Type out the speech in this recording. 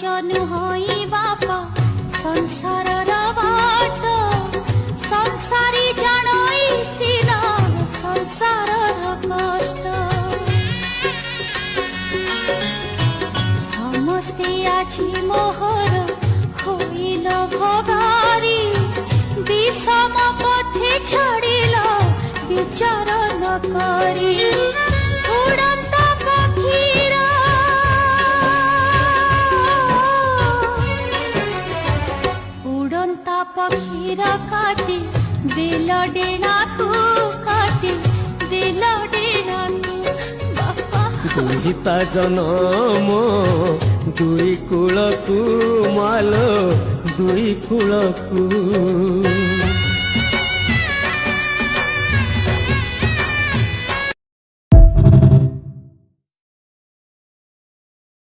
नुहई बापा संसार बाट संसारी जानई सिला संसार कष्ट समस्ते आछि मोहर होइल भगारी विषम पथे छाड़िल विचार न करी उड़ंत पक्षीरा उड़ंता पक्षीरा काटी दिल डेना तू काटी दिल डेना तू दुहिता जनम दुई कूलकू मालो दुई कूलकू